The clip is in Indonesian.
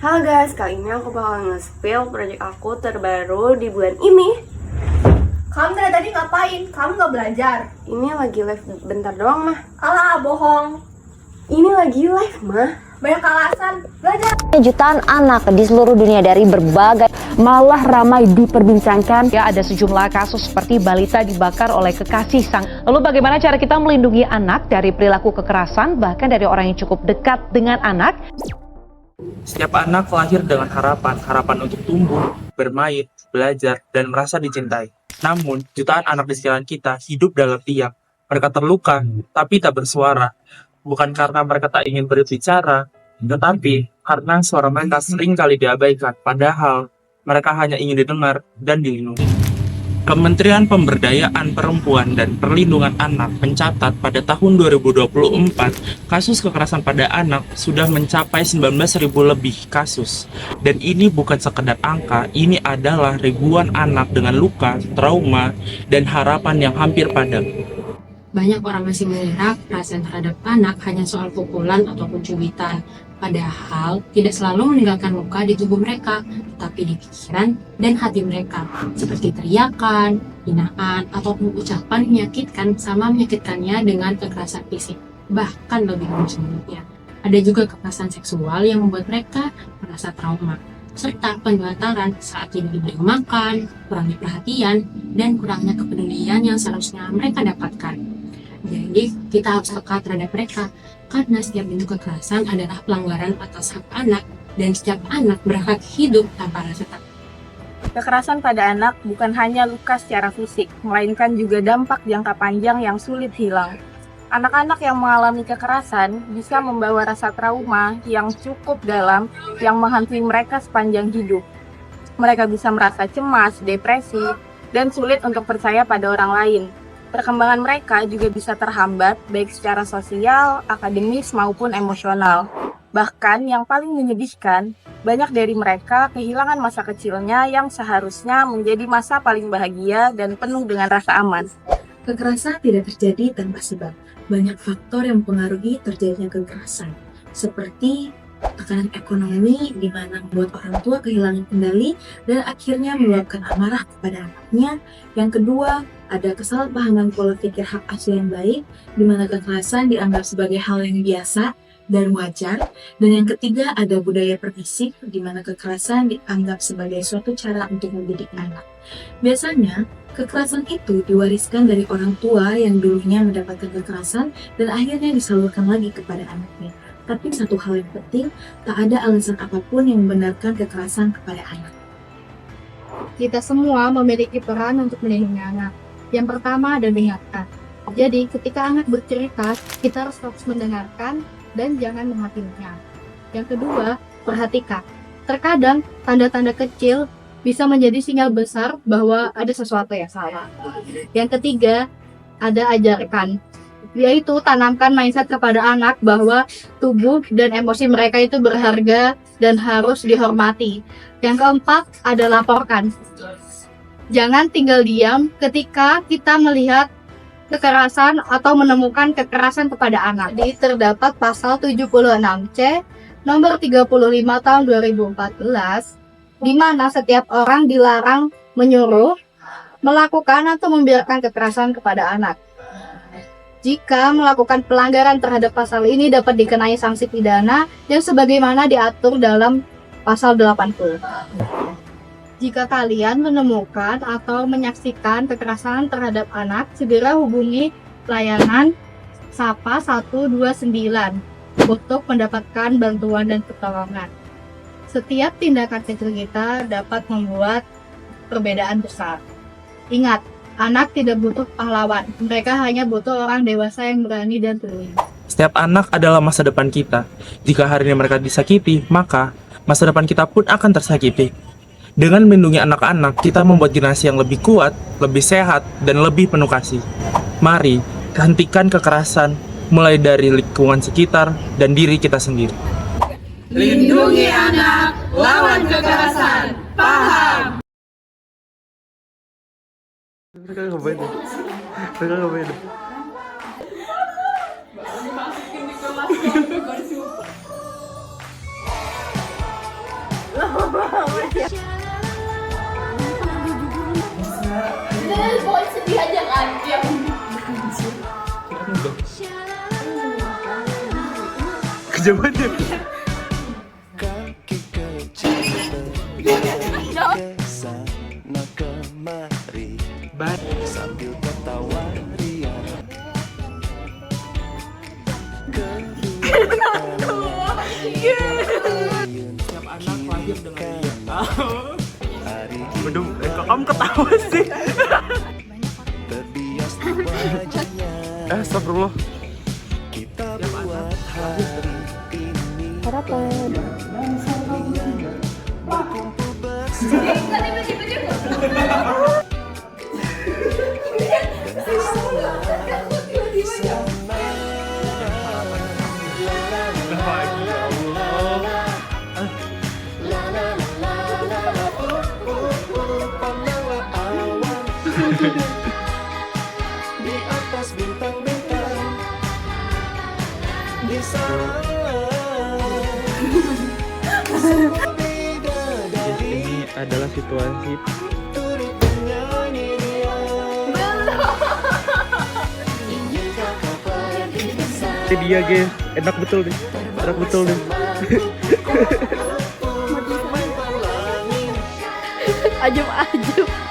Halo guys, kali ini aku bakal nge-spill project aku terbaru di bulan ini. Kamu dari tadi ngapain? Kamu nggak belajar? Ini lagi live bentar doang, Mah. Alah, bohong. Ini lagi live, Mah. Banyak alasan. Belajar. Jutaan anak di seluruh dunia dari berbagai malah ramai diperbincangkan. Ya, ada sejumlah kasus seperti balita dibakar oleh kekasih sang. Lalu bagaimana cara kita melindungi anak dari perilaku kekerasan, bahkan dari orang yang cukup dekat dengan anak? Setiap anak lahir dengan harapan untuk tumbuh, bermain, belajar, dan merasa dicintai. Namun, jutaan anak di sekeliling kita hidup dalam diam. Mereka terluka, tapi tak bersuara. Bukan karena mereka tak ingin berbicara, tetapi karena suara mereka sering kali diabaikan, padahal mereka hanya ingin didengar dan dilindungi. Kementerian Pemberdayaan Perempuan dan Perlindungan Anak mencatat pada tahun 2024, kasus kekerasan pada anak sudah mencapai 19.000 lebih kasus. Dan ini bukan sekedar angka, ini adalah ribuan anak dengan luka, trauma, dan harapan yang hampir padam. Banyak orang masih mengira perasaan terhadap anak hanya soal pukulan ataupun cubitan. Padahal tidak selalu meninggalkan luka di tubuh mereka, tetapi di pikiran dan hati mereka, seperti teriakan, hinaan, ataupun ucapan menyakitkan sama menyakitkannya dengan kekerasan fisik, bahkan lebih selanjutnya. Ada juga kekerasan seksual yang membuat mereka merasa trauma, serta penelantaran saat tidak diberi makan, kurangnya perhatian, dan kurangnya kepedulian yang seharusnya mereka dapatkan. Jadi, kita harus peka terhadap mereka, karena setiap bentuk kekerasan adalah pelanggaran atas hak anak, dan setiap anak berhak hidup tanpa rasa takut. Kekerasan pada anak bukan hanya luka secara fisik, melainkan juga dampak jangka panjang yang sulit hilang. Anak-anak yang mengalami kekerasan bisa membawa rasa trauma yang cukup dalam yang menghantui mereka sepanjang hidup. Mereka bisa merasa cemas, depresi, dan sulit untuk percaya pada orang lain. Perkembangan mereka juga bisa terhambat baik secara sosial, akademis, maupun emosional. Bahkan yang paling menyedihkan, banyak dari mereka kehilangan masa kecilnya yang seharusnya menjadi masa paling bahagia dan penuh dengan rasa aman. Kekerasan tidak terjadi tanpa sebab. Banyak faktor yang mempengaruhi terjadinya kekerasan, seperti tekanan ekonomi di mana membuat orang tua kehilangan kendali dan akhirnya meluapkan amarah kepada anaknya. Yang kedua, ada kesalahpahaman pola pikir hak asuh yang baik, di mana kekerasan dianggap sebagai hal yang biasa dan wajar. Dan yang ketiga, ada budaya permisif, di mana kekerasan dianggap sebagai suatu cara untuk mendidik anak. Biasanya, kekerasan itu diwariskan dari orang tua yang dulunya mendapatkan kekerasan dan akhirnya disalurkan lagi kepada anaknya. Tapi satu hal yang penting, tak ada alasan apapun yang membenarkan kekerasan kepada anak. Kita semua memiliki peran untuk melindungi anak. Yang pertama adalah mengingatkan. Jadi, ketika anak bercerita, kita harus fokus mendengarkan dan jangan menghakiminya. Yang kedua, perhatikan. Terkadang, tanda-tanda kecil bisa menjadi sinyal besar bahwa ada sesuatu yang salah. Yang ketiga, ada ajarkan. Yaitu tanamkan mindset kepada anak bahwa tubuh dan emosi mereka itu berharga dan harus dihormati. Yang keempat ada laporkan. Jangan tinggal diam ketika kita melihat kekerasan atau menemukan kekerasan kepada anak. Jadi terdapat pasal 76C nomor 35 tahun 2014 di mana setiap orang dilarang menyuruh, melakukan atau membiarkan kekerasan kepada anak. Jika melakukan pelanggaran terhadap pasal ini dapat dikenai sanksi pidana yang sebagaimana diatur dalam pasal 80. Jika kalian menemukan atau menyaksikan kekerasan terhadap anak, segera hubungi layanan SAPA 129 untuk mendapatkan bantuan dan pertolongan. Setiap tindakan kecil kita dapat membuat perbedaan besar. Ingat, anak tidak butuh pahlawan, mereka hanya butuh orang dewasa yang berani dan peduli. Setiap anak adalah masa depan kita. Jika hari ini mereka disakiti, maka masa depan kita pun akan tersakiti. Dengan melindungi anak-anak, kita membuat generasi yang lebih kuat, lebih sehat, dan lebih penuh kasih. Mari, hentikan kekerasan, mulai dari lingkungan sekitar dan diri kita sendiri. Lindungi anak, lawan kekerasan, paham! Mereka ngapain? Jawabannya. Kaki kecil kesana kemari sambil ketawa riang. Setiap anak lahir dengan diam. Bedung, kok kamu ketawa sih? Terbias di wajahnya. Astagfirullah. Kita buat hari ini Harapan. berkumpul bersama. Di atas bintang-bintang di sana Ini adalah situasi turut menyanyi dia. ini dia guys, enak betul deh, enak betul deh. Ajem-ajem.